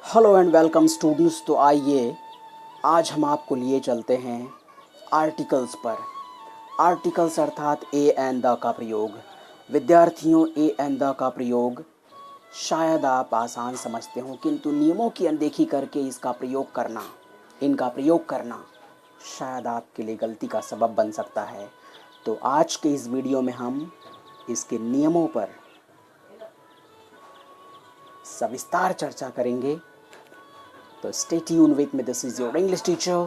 Hello and welcome students. तो आइए आज हम आपको लिए चलते हैं आर्टिकल्स पर। आर्टिकल्स अर्थात ए एंड द का प्रयोग। विद्यार्थियों, ए एंड द का प्रयोग शायद आप आसान समझते हो, किंतु नियमों की अनदेखी करके इनका प्रयोग करना शायद आपके लिए गलती का सबब बन सकता है। तो आज के इस वीडियो में हम इसके नियमों पर सविस्तार चर्चा करेंगे। तो stay tuned with me, this is your English teacher.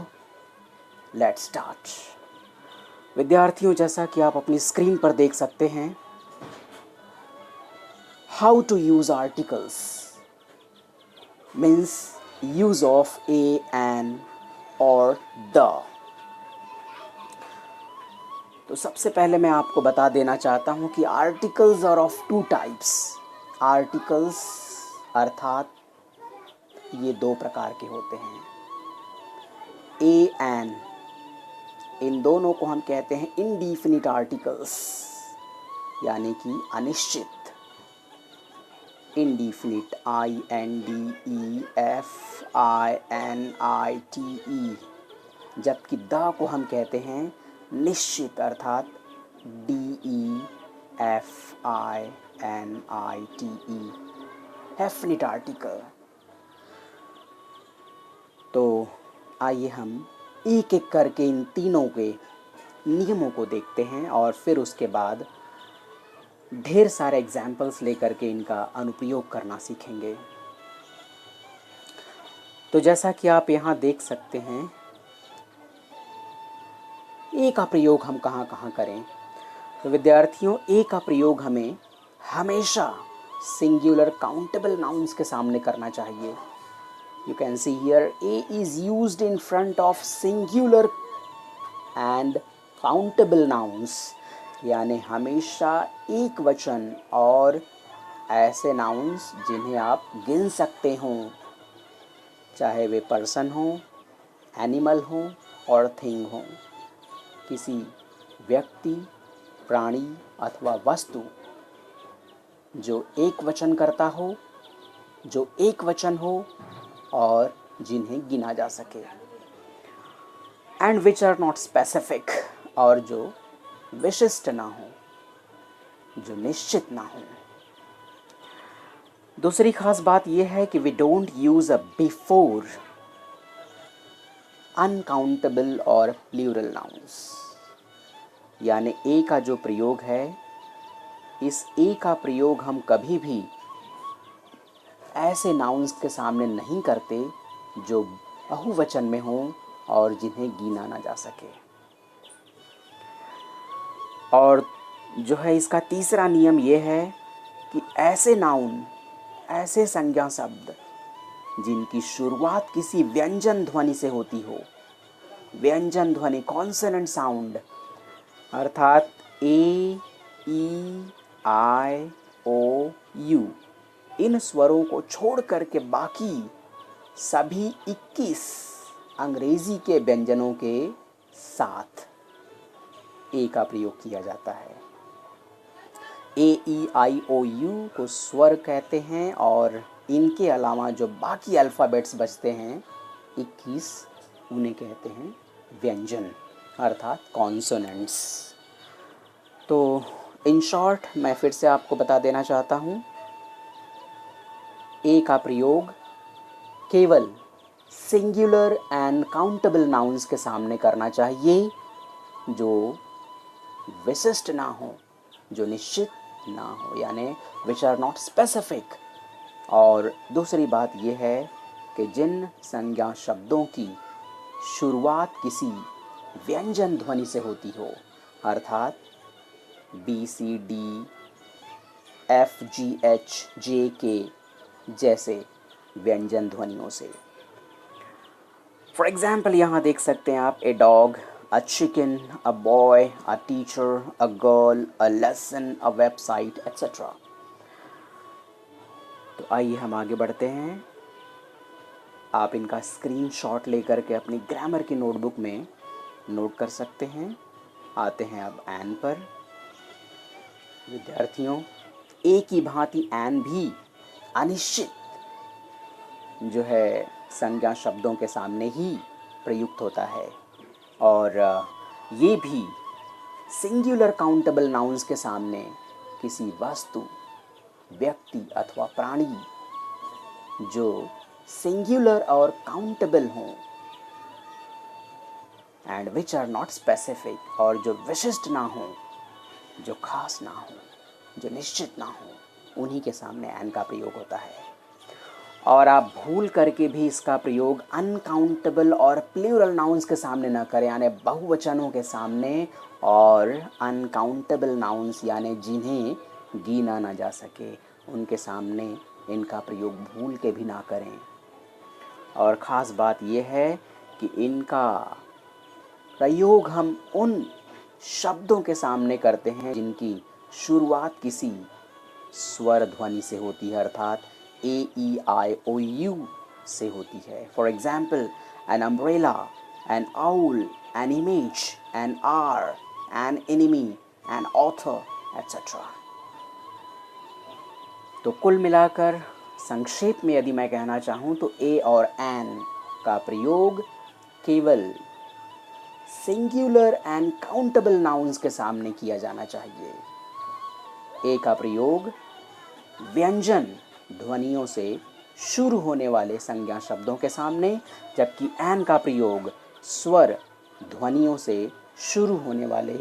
Let's start. विद्यार्थियों, जैसा कि आप अपनी स्क्रीन पर देख सकते हैं, how to use articles means use of a, an or the। तो सबसे पहले मैं आपको बता देना चाहता हूं कि articles are of two types. Articles अर्थात ये दो प्रकार के होते हैं, ए एन। इन दोनों को हम कहते हैं इनडिफिनिट आर्टिकल्स, यानी कि अनिश्चित। Indefinite, INDEFINITE। जबकि द को हम कहते हैं निश्चित अर्थात DEFINITE, डेफिनिट आर्टिकल। तो आइए हम एक एक करके इन तीनों के नियमों को देखते हैं और फिर उसके बाद ढेर सारे एग्जाम्पल्स लेकर के इनका अनुप्रयोग करना सीखेंगे। तो जैसा कि आप यहाँ देख सकते हैं, ए का प्रयोग हम कहाँ कहाँ करें। तो विद्यार्थियों, ए का प्रयोग हमें हमेशा सिंगुलर काउंटेबल नाउन्स के सामने करना चाहिए। You can see here A is used in front of singular and countable nouns, यानी हमेशा एक वचन और ऐसे नाउन्स जिन्हें आप गिन सकते हो, चाहे वे पर्सन हो, एनिमल हो और थिंग हो। किसी व्यक्ति, प्राणी अथवा वस्तु जो एक वचन करता हो, जो एक वचन हो और जिन्हें गिना जा सके। And which are not specific, और जो विशिष्ट ना हो, जो निश्चित ना हो। दूसरी खास बात यह है कि we don't use a before uncountable और प्लूरल नाउन्स, यानी ए का जो प्रयोग है, इस ए का प्रयोग हम कभी भी ऐसे नाउन्स के सामने नहीं करते जो बहुवचन में हो और जिन्हें गिना ना जा सके। और जो है इसका तीसरा नियम यह है कि ऐसे नाउन, ऐसे संज्ञा शब्द जिनकी शुरुआत किसी व्यंजन ध्वनि से होती हो, व्यंजन ध्वनि, कॉन्सोनेंट साउंड, अर्थात ए, ई, आई, ओ, यू, इन स्वरों को छोड़ करके बाकी सभी 21 अंग्रेजी के व्यंजनों के साथ ए का प्रयोग किया जाता है। ए, ई, आई, ओ, यू को स्वर कहते हैं और इनके अलावा जो बाकी अल्फ़ाबेट्स बचते हैं 21, उन्हें कहते हैं व्यंजन अर्थात कॉन्सोनेंट्स। तो इन शॉर्ट मैं फिर से आपको बता देना चाहता हूँ, ए का प्रयोग केवल सिंगुलर एंड काउंटेबल नाउन्स के सामने करना चाहिए, जो विशिष्ट ना हो, जो निश्चित ना हो, यानी विच आर नॉट स्पेसिफिक। और दूसरी बात यह है कि जिन संज्ञा शब्दों की शुरुआत किसी व्यंजन ध्वनि से होती हो, अर्थात BCD, FGH, JK जैसे व्यंजन ध्वनियों से। फॉर एग्जाम्पल यहाँ देख सकते हैं आप, a dog, a chicken, a boy, a teacher, a girl, a lesson, a website etcetera. तो आइए हम आगे बढ़ते हैं। आप इनका स्क्रीनशॉट लेकर के अपनी ग्रामर की नोटबुक में नोट कर सकते हैं। आते हैं अब एन पर। विद्यार्थियों, ए की भांति एन भी अनिश्चित जो है संज्ञा शब्दों के सामने ही प्रयुक्त होता है, और ये भी सिंगुलर काउंटेबल नाउन्स के सामने किसी वस्तु, व्यक्ति अथवा प्राणी जो सिंगुलर और काउंटेबल हों and which are not specific, और जो विशिष्ट ना हो, जो खास ना हो, जो निश्चित ना हो, उन्हीं के सामने एन का प्रयोग होता है। और आप भूल करके भी इसका प्रयोग अनकाउंटेबल और प्लूरल नाउन्स के सामने ना करें, यानी बहुवचनों के सामने, और अनकाउंटेबल नाउन्स यानी जिन्हें गिना ना जा सके उनके सामने इनका प्रयोग भूल के भी ना करें। और ख़ास बात यह है कि इनका प्रयोग हम उन शब्दों के सामने करते हैं जिनकी शुरुआत किसी स्वर ध्वनि से होती है, अर्थात AEIOU से होती है। For example, an umbrella, an owl, an image, an R, an enemy, an author, etcetera. तो कुल मिलाकर संक्षेप में यदि मैं कहना चाहूँ तो ए और एन का प्रयोग केवल सिंगुलर एंड काउंटेबल नाउन्स के सामने किया जाना चाहिए। ए का प्रयोग व्यंजन ध्वनियों से शुरू होने वाले संज्ञा शब्दों के सामने, जबकि एन का प्रयोग स्वर ध्वनियों से शुरू होने वाले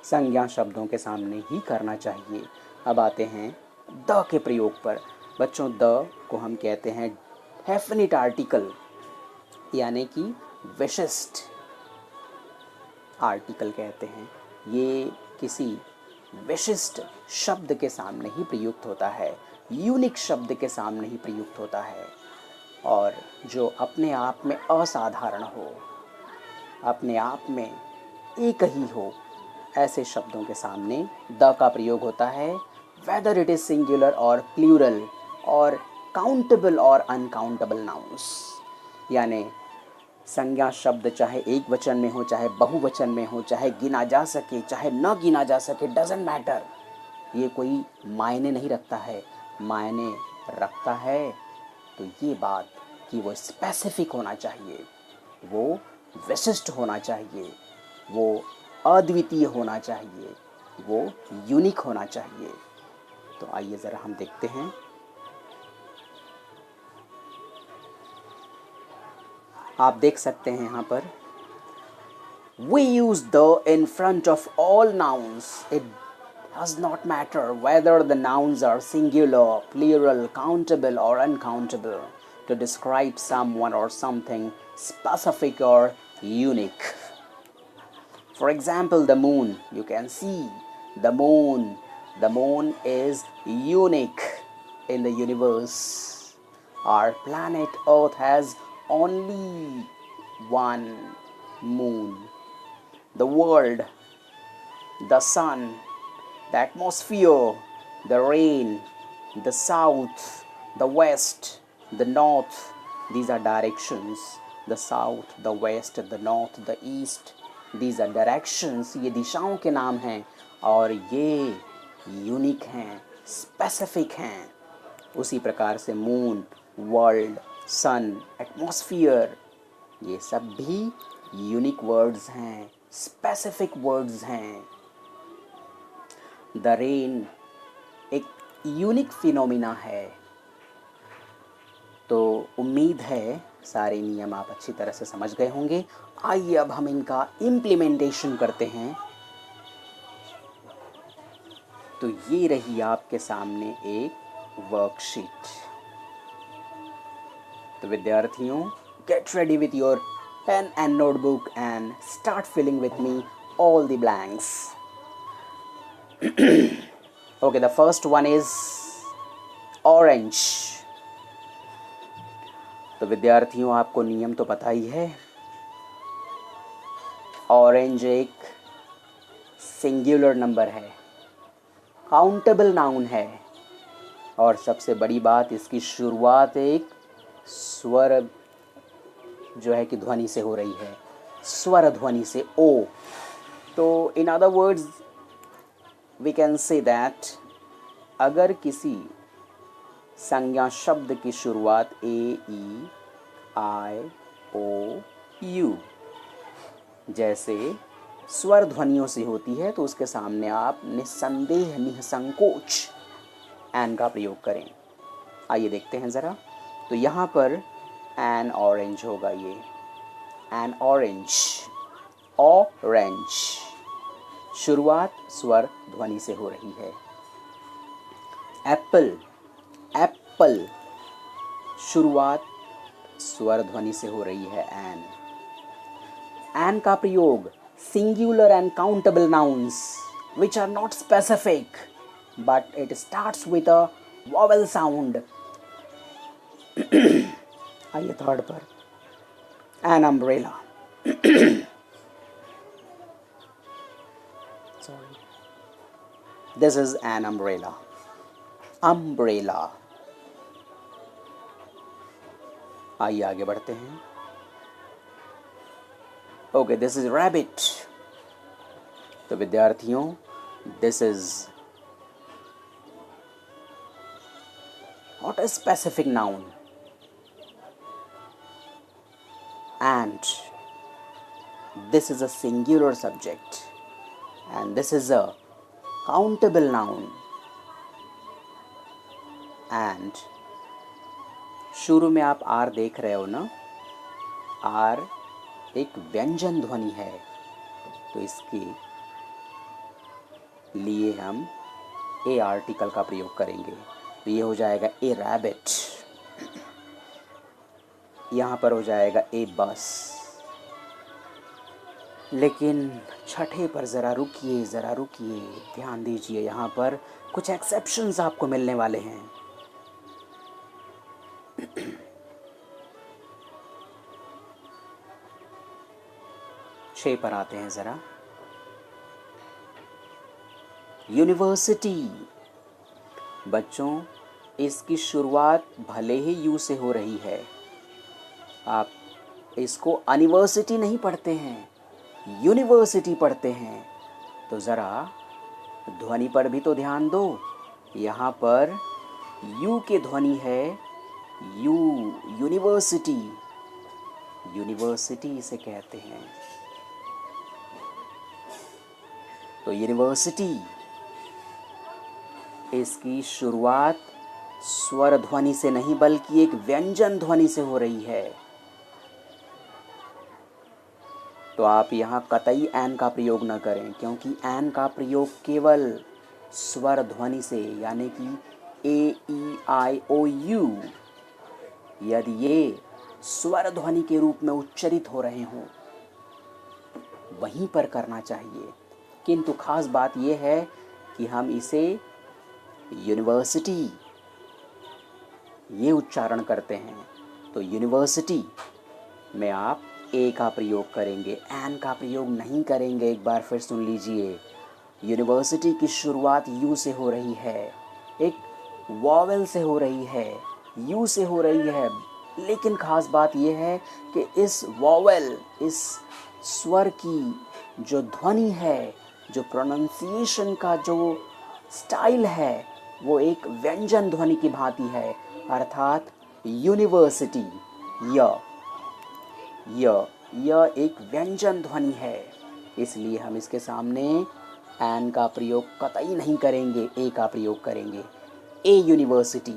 संज्ञा शब्दों के सामने ही करना चाहिए। अब आते हैं द के प्रयोग पर। बच्चों, द को हम कहते हैं डेफिनिट आर्टिकल, यानी कि विशिष्ट आर्टिकल कहते हैं। ये किसी विशिष्ट शब्द के सामने ही प्रयुक्त होता है, यूनिक शब्द के सामने ही प्रयुक्त होता है, और जो अपने आप में असाधारण हो, अपने आप में एक ही हो, ऐसे शब्दों के सामने द का प्रयोग होता है, वेदर इट इज़ सिंगुलर और प्लूरल, और काउंटेबल और अनकाउंटेबल नाउन्स, यानी संज्ञा शब्द चाहे एक वचन में हो, चाहे बहुवचन में हो, चाहे गिना जा सके, चाहे न गिना जा सके, डजेंट मैटर, ये कोई मायने नहीं रखता है। मायने रखता है तो ये बात कि वो स्पेसिफिक होना चाहिए, वो विशिष्ट होना चाहिए, वो अद्वितीय होना चाहिए, वो यूनिक होना चाहिए। तो आइए ज़रा हम देखते हैं। आप देख सकते हैं यहाँ पर, We use the in front of all nouns. It does not matter whether the nouns are singular, plural, countable or uncountable, to describe someone or something specific or unique. For example, the moon. You can see the moon. The moon is unique in the universe. Our planet Earth has only one moon. The world, the sun, the atmosphere, the rain, the south, the west, the north, these are directions. The south, the west, the north, the east, these are directions. ये दिशाओं के नाम हैं, और ये unique हैं, specific हैं। उसी प्रकार से मून, वर्ल्ड, सन, एटमॉस्फियर, ये सब भी यूनिक वर्ड्स हैं, स्पेसिफिक वर्ड्स हैं। द रेन एक यूनिक फिनोमिना है। तो उम्मीद है सारे नियम आप अच्छी तरह से समझ गए होंगे। आइए अब हम इनका इम्प्लीमेंटेशन करते हैं। तो ये रही आपके सामने एक वर्कशीट। तो विद्यार्थियों, get ready with your pen and notebook and start filling with me all the blanks. Okay, the first one is orange. तो विद्यार्थियों, आपको नियम तो पता ही है। ऑरेंज एक सिंगुलर नंबर है, काउंटेबल नाउन है, और सबसे बड़ी बात, इसकी शुरुआत एक स्वर जो है कि ध्वनि से हो रही है, स्वर ध्वनि से, ओ। तो in other words we can say that अगर किसी संज्ञा शब्द की शुरुआत ए ई आई ओ यू जैसे स्वर ध्वनियों से होती है, तो उसके सामने आप निस्संदेह निसंकोच एन का प्रयोग करें। आइए देखते हैं ज़रा। तो यहाँ पर एन ऑरेंज होगा, ये एन ऑरेंज, ऑरेंज शुरुआत स्वर ध्वनि से हो रही है। एप्पल, एप्पल शुरुआत स्वर ध्वनि से हो रही है एन। एन का प्रयोग singular and countable nouns which are not specific but it starts with a vowel sound. आइए थर्ड पर, an umbrella. Sorry, this is an umbrella, umbrella. आइए आगे बढ़ते हैं। Okay, this is rabbit. तो विद्यार्थियों, this is not a specific noun and this is a singular subject and this is a countable noun and शुरू में आप are देख रहे हो ना, आर एक व्यंजन ध्वनि है, तो इसके लिए हम ए आर्टिकल का प्रयोग करेंगे। तो ये हो जाएगा ए रैबिट, यहाँ पर हो जाएगा ए बस। लेकिन छठे पर ज़रा रुकिए, ज़रा रुकिए, ध्यान दीजिए, यहाँ पर कुछ एक्सेप्शंस आपको मिलने वाले हैं। छः पर आते हैं ज़रा। यूनिवर्सिटी, बच्चों इसकी शुरुआत भले ही यू से हो रही है, आप इसको यूनिवर्सिटी नहीं पढ़ते हैं, यूनिवर्सिटी पढ़ते हैं। तो ज़रा ध्वनि पर भी तो ध्यान दो। यहाँ पर यू के ध्वनि है यू, यूनिवर्सिटी, यूनिवर्सिटी इसे कहते हैं। तो यूनिवर्सिटी, इसकी शुरुआत स्वर ध्वनि से नहीं बल्कि एक व्यंजन ध्वनि से हो रही है। तो आप यहाँ कतई एन का प्रयोग न करें, क्योंकि एन का प्रयोग केवल स्वर ध्वनि से, यानी कि ए ई आई ओ यू, यदि ये स्वर ध्वनि के रूप में उच्चरित हो रहे हों वहीं पर करना चाहिए। किंतु खास बात यह है कि हम इसे यूनिवर्सिटी ये उच्चारण करते हैं, तो यूनिवर्सिटी में आप ए का प्रयोग करेंगे, एन का प्रयोग नहीं करेंगे। एक बार फिर सुन लीजिए, यूनिवर्सिटी की शुरुआत यू से हो रही है, एक वॉवेल से हो रही है, यू से हो रही है। लेकिन ख़ास बात यह है कि इस वॉवेल, इस स्वर की जो ध्वनि है, जो प्रोनाउंसिएशन का जो स्टाइल है, वो एक व्यंजन ध्वनि की भांति है, अर्थात यूनिवर्सिटी, यह एक व्यंजन ध्वनि है। इसलिए हम इसके सामने एन का प्रयोग कतई नहीं करेंगे, ए का प्रयोग करेंगे, ए यूनिवर्सिटी।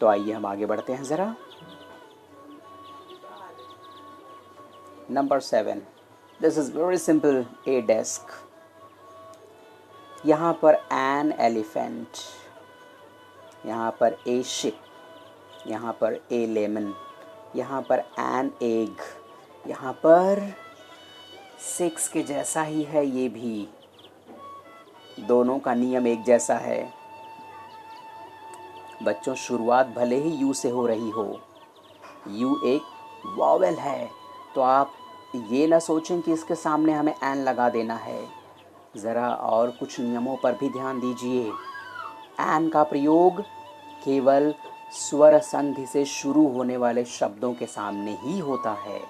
तो आइए हम आगे बढ़ते हैं ज़रा। Number 7, this is very simple, A desk. यहाँ पर एन एलिफेंट, यहाँ पर ए शिप, यहाँ पर ए लेमन, यहाँ पर एन एग, यहाँ पर 6 के जैसा ही है, ये भी दोनों का नियम एक जैसा है। बच्चों शुरुआत भले ही यू से हो रही हो, यू एक वॉवेल है, तो आप ये ना सोचें कि इसके सामने हमें एन लगा देना है। ज़रा और कुछ नियमों पर भी ध्यान दीजिए। एन का प्रयोग केवल स्वर संधि से शुरू होने वाले शब्दों के सामने ही होता है,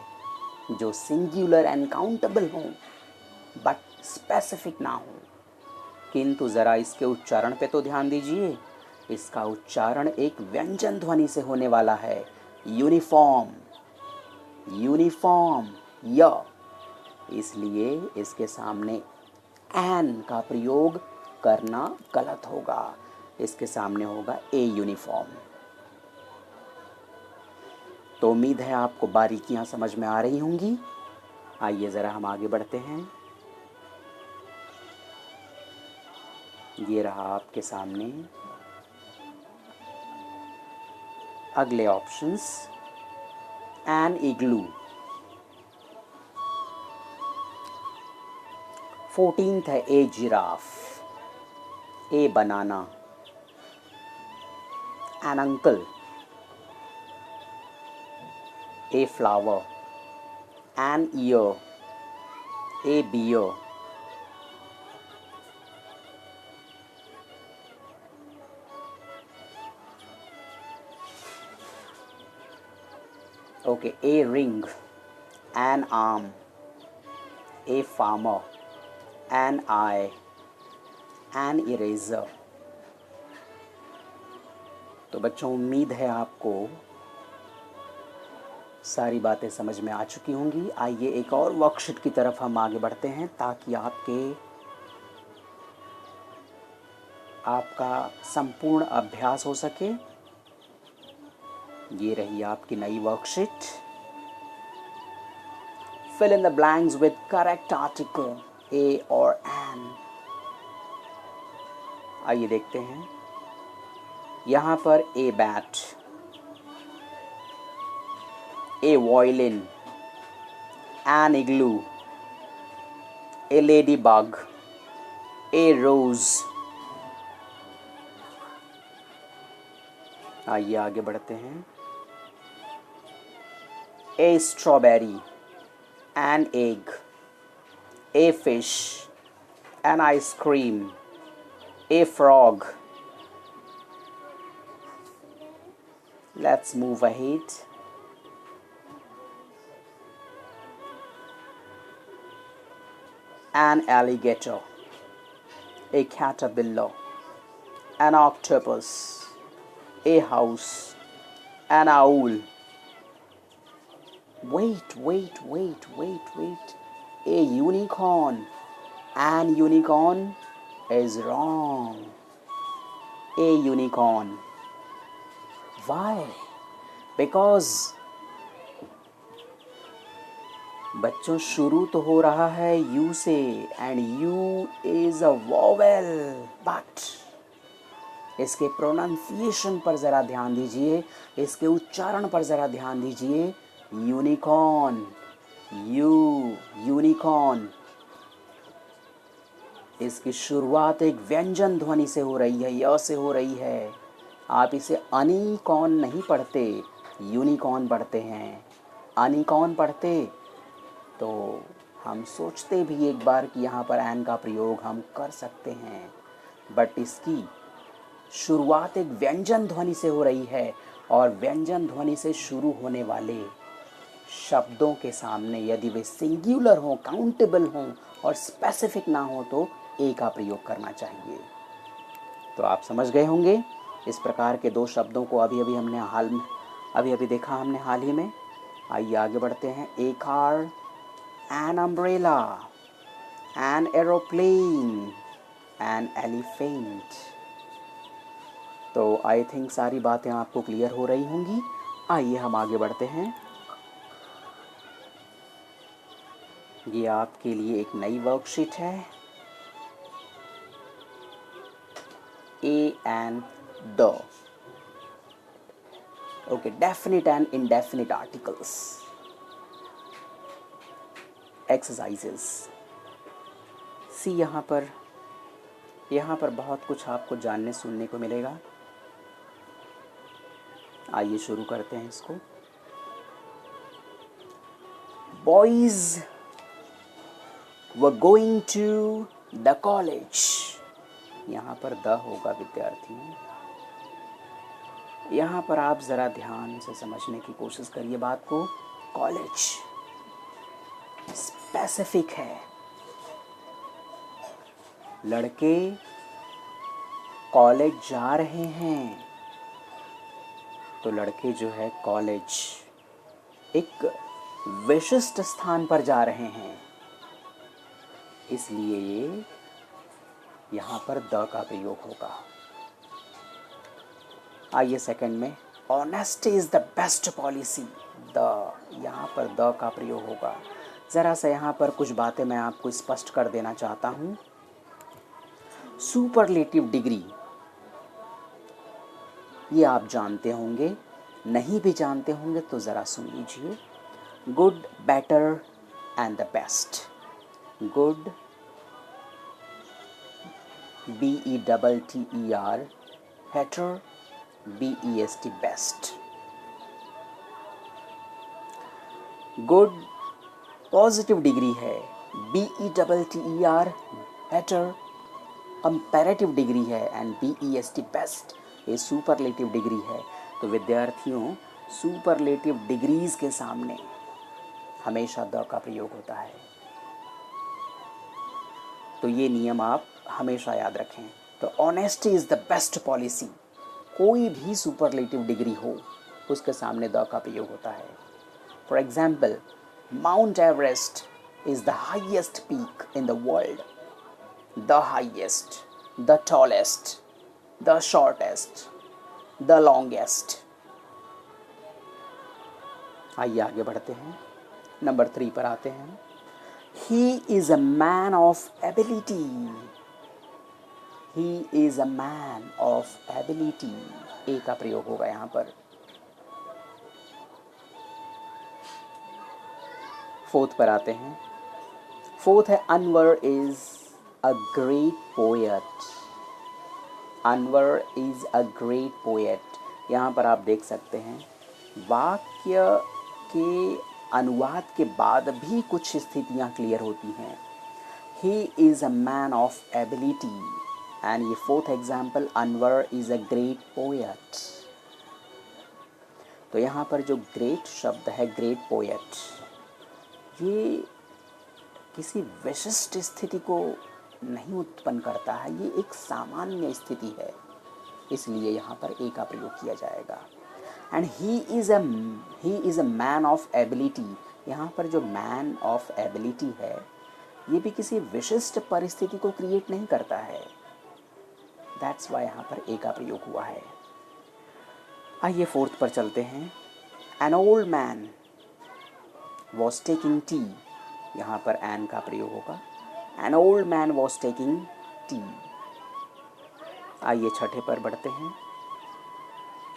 जो सिंगुलर एंड काउंटेबल हों बट स्पेसिफिक ना हो। किंतु ज़रा इसके उच्चारण पे तो ध्यान दीजिए। इसका उच्चारण एक व्यंजन ध्वनि से होने वाला है, यूनिफॉर्म, यूनिफॉर्म य। इसलिए इसके सामने एन का प्रयोग करना गलत होगा। इसके सामने होगा ए यूनिफॉर्म। तो उम्मीद है आपको बारीकियां समझ में आ रही होंगी। आइए ज़रा हम आगे बढ़ते हैं। ये रहा आपके सामने अगले ऑप्शंस। N igloo. 14th है a giraffe, a banana, an uncle, a flower, an ear, a bear, okay, a ring, an arm, a farmer, an eye, an eraser. तो बच्चों उम्मीद है आपको सारी बातें समझ में आ चुकी होंगी। आइए एक और वर्कशीट की तरफ हम आगे बढ़ते हैं ताकि आपका संपूर्ण अभ्यास हो सके। ये रही आपकी नई worksheet. Fill in the blanks with correct article a और एन। आइए देखते हैं। यहाँ पर a bat, a violin, an igloo, a lady bug, a rose. आइए आगे बढ़ते हैं। A strawberry, an egg, a fish, an ice cream, a frog. Let's move ahead. An alligator, a caterpillar, an octopus, a house, an owl. Wait. A unicorn. An unicorn is wrong. A unicorn. Why? Because बच्चों शुरू तो हो रहा है you से, and you is a vowel, but इसके pronunciation पर ज़रा ध्यान दीजिए, इसके उच्चारण पर ज़रा ध्यान दीजिए। Unicorn, unicorn. इसकी शुरुआत एक व्यंजन ध्वनि से हो रही है, य से हो रही है। आप इसे अनिकॉर्न नहीं पढ़ते, यूनिकॉर्न पढ़ते हैं। अनिकॉर्न पढ़ते तो हम सोचते भी एक बार कि यहाँ पर एन का प्रयोग हम कर सकते हैं, बट इसकी शुरुआत एक व्यंजन ध्वनि से हो रही है, और व्यंजन ध्वनि से शुरू होने वाले शब्दों के सामने यदि वे सिंगुलर हों, काउंटेबल हों और स्पेसिफिक ना हो तो ए का प्रयोग करना चाहिए। तो आप समझ गए होंगे। इस प्रकार के दो शब्दों को अभी अभी देखा हमने हाल ही में। आइए आगे बढ़ते हैं। ए car, an umbrella, an aeroplane, an elephant। तो आई थिंक सारी बातें आपको क्लियर हो रही होंगी। आइए हम आगे बढ़ते हैं। ये आपके लिए एक नई वर्कशीट है। A and the, okay, definite and indefinite articles. Exercises. See यहाँ पर बहुत कुछ आपको जानने सुनने को मिलेगा। आइए शुरू करते हैं इसको। Boys were going to the college. यहाँ पर द होगा विद्यार्थी। यहाँ पर आप ज़रा ध्यान से समझने की कोशिश करिए बात को। कॉलेज स्पेसिफिक है, लड़के कॉलेज जा रहे हैं, तो लड़के जो है कॉलेज एक विशिष्ट स्थान पर जा रहे हैं, इसलिए ये यहाँ पर द का प्रयोग होगा। आइए सेकंड में, honesty is the best policy, the, यहाँ पर द का प्रयोग होगा। ज़रा सा यहाँ पर कुछ बातें मैं आपको स्पष्ट कर देना चाहता हूँ। सुपरलेटिव डिग्री ये आप जानते होंगे, नहीं भी जानते होंगे तो ज़रा सुन लीजिए। Good, better and the best. Good, BETTER, better, BEST, best. Good positive degree है, BETTER, better कंपैरेटिव डिग्री है, एंड BEST, बेस्ट ये सुपरलेटिव डिग्री है। तो विद्यार्थियों, सुपरलेटिव डिग्रीज के सामने हमेशा द का प्रयोग होता है। तो ये नियम आप हमेशा याद रखें। तो honesty is the best policy, कोई भी सुपरलेटिव डिग्री हो उसके सामने द का प्रयोग होता है। For example, mount Everest is the highest peak in the world, the highest, the tallest, the shortest, the longest. आइए आगे बढ़ते हैं, नंबर 3 पर आते हैं। He is a man of ability. He is a man of ability. ए का प्रयोग होगा यहाँ पर। 4th पर आते हैं। 4th है, Anwar is a great poet. Anwar is a great poet. यहाँ पर आप देख सकते हैं वाक्य के अनुवाद के बाद भी कुछ स्थितियाँ क्लियर होती हैं। He is a man of ability, and ये 4th example, Anwar is a great poet. तो यहाँ पर जो ग्रेट शब्द है, ग्रेट पोएट, ये किसी विशिष्ट स्थिति को नहीं उत्पन्न करता है, ये एक सामान्य स्थिति है, इसलिए यहाँ पर ए का प्रयोग किया जाएगा। And he is a man of ability, यहाँ पर जो मैन ऑफ एबिलिटी है ये भी किसी विशिष्ट परिस्थिति को क्रिएट नहीं करता है, दैट्स वाई यहाँ पर ए का प्रयोग हुआ है। आइए 4th पर चलते हैं। An old man was taking tea, यहाँ पर एन का प्रयोग होगा। An old man was taking tea. आइए 6ठे पर बढ़ते हैं।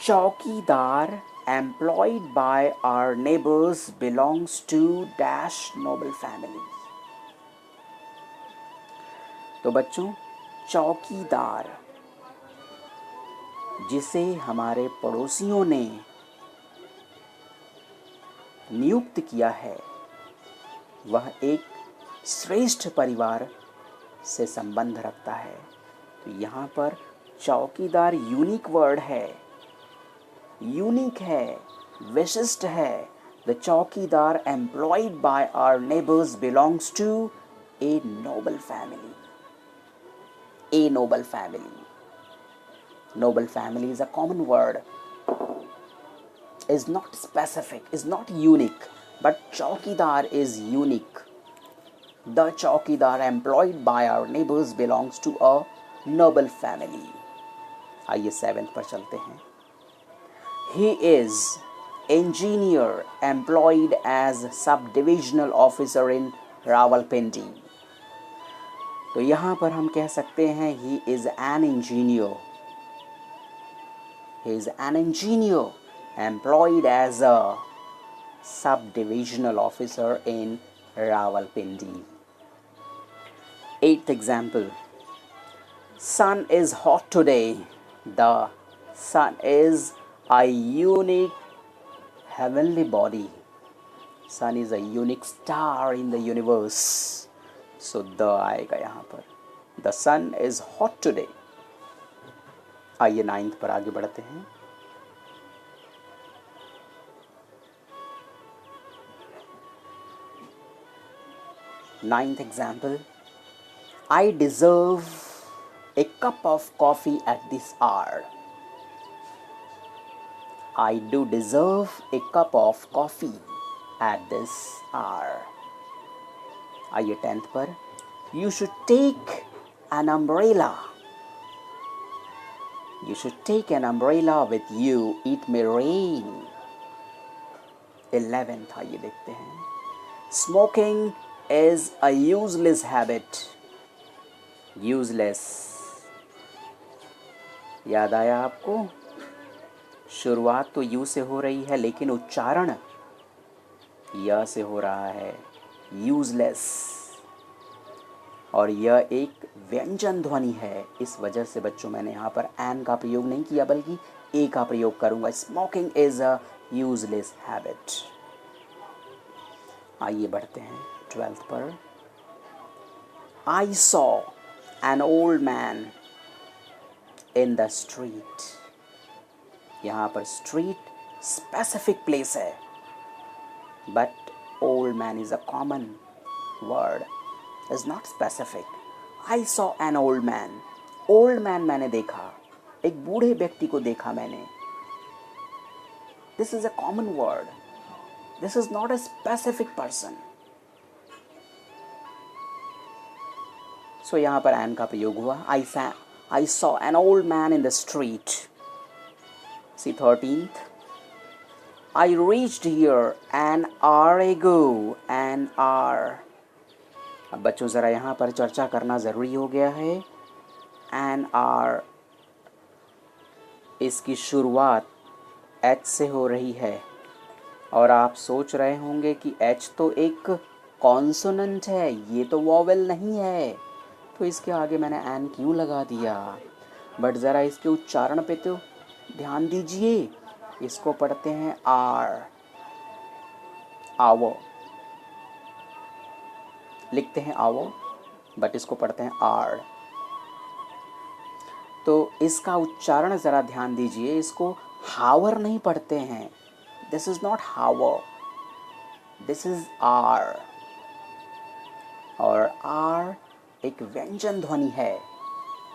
चौकीदार employed by our neighbours belongs to dash noble family. तो बच्चों, चौकीदार जिसे हमारे पड़ोसियों ने नियुक्त किया है वह एक श्रेष्ठ परिवार से संबंध रखता है। तो यहाँ पर चौकीदार यूनिक वर्ड है, यूनिक है, विशिष्ट है। द चौकीदार employed by our neighbours belongs to a noble family. A noble family. Noble family is a common word, is not specific, is not unique, but Chaukidar is unique. The Chaukidar employed by our neighbors belongs to a noble family. आइए 7th पर चलते हैं। He is engineer employed as sub-divisional officer in Rawalpindi. तो यहाँ पर हम कह सकते हैं he is an engineer. He is an engineer employed as a sub-divisional officer in Rawalpindi. 8th example. Sun is hot today. The sun is a unique heavenly body. Sun is a unique star in the universe. So the आएगा यहाँ पर। The sun is hot today. आइए 9th पर आगे बढ़ते हैं। Ninth example. I deserve a cup of coffee at this hour. I do deserve a cup of coffee at this hour. आइए 10th पर, You should take an umbrella. You should take an umbrella with you. It may rain. 11th आइए देखते हैं. Smoking is a useless habit. Useless. याद आया आपको? शुरुआत तो यू से हो रही है लेकिन उच्चारण य से हो रहा है. यूजलेस. और यह एक व्यंजन ध्वनि है, इस वजह से बच्चों मैंने यहाँ पर एन का प्रयोग नहीं किया बल्कि ए का प्रयोग करूँगा. Smoking is a useless habit. आइए बढ़ते हैं 12th पर. I saw an old man in the street. यहाँ पर स्ट्रीट स्पेसिफिक प्लेस है, but old man is a common word, is not specific. I saw an old man. Old man मैंने देखा, एक बूढ़े व्यक्ति को देखा मैंने. This is a common word, this is not a specific person. So यहाँ पर एन का प्रयोग हुआ. आई saw an old man in the street. See 13th. I reached here an hour ago. An hour. अब बच्चों ज़रा यहाँ पर चर्चा करना ज़रूरी हो गया है. An hour. इसकी शुरुआत H से हो रही है और आप सोच रहे होंगे कि H तो एक कॉन्सोनेंट है, ये तो वॉवेल नहीं है, तो इसके आगे मैंने एन क्यों लगा दिया. बट ज़रा इसके उच्चारण पे तो ध्यान दीजिए. इसको पढ़ते हैं आर. आवो लिखते हैं आवो, बट इसको पढ़ते हैं आर. तो इसका उच्चारण ज़रा ध्यान दीजिए. इसको हावर नहीं पढ़ते हैं. This is not hour, this is R. और आर एक व्यंजन ध्वनि है.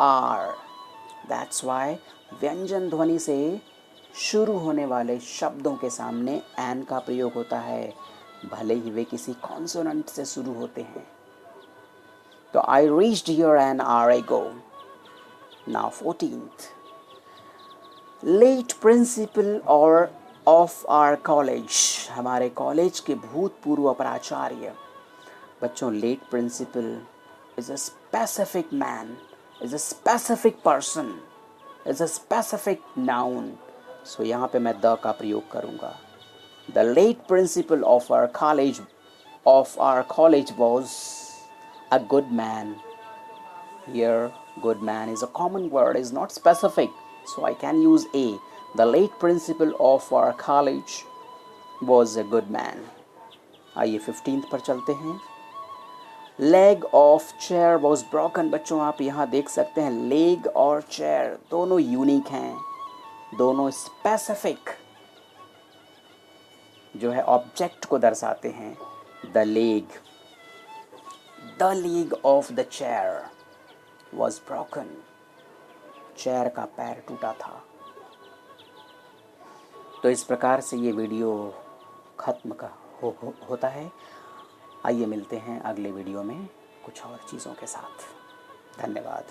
आर. दैट्स वाई व्यंजन ध्वनि से शुरू होने वाले शब्दों के सामने एन का प्रयोग होता है, भले ही वे किसी कॉन्सोनेंट से शुरू होते हैं. तो I reached here an hour ago. Now 14th. Late principal और ऑफ आवर कॉलेज. हमारे कॉलेज के भूतपूर्व प्राचार्य. बच्चों late principal is a specific man, is a specific person, is a specific noun. So यहाँ पे मैं the का प्रयोग करूँगा. The late principal of our college was a good man. Here good man is a common word, is not specific, so I can use a. The late principal of our college was a good man. आइए 15th पर चलते हैं. Leg of chair was broken. बच्चों आप यहाँ देख सकते हैं लेग और चेयर दोनों यूनिक हैं, दोनों स्पेसिफिक जो है ऑब्जेक्ट को दर्शाते हैं. The leg of the chair was broken. Chair का पैर टूटा था. तो इस प्रकार से ये वीडियो खत्म होता है. आइए मिलते हैं अगले वीडियो में कुछ और चीज़ों के साथ. धन्यवाद.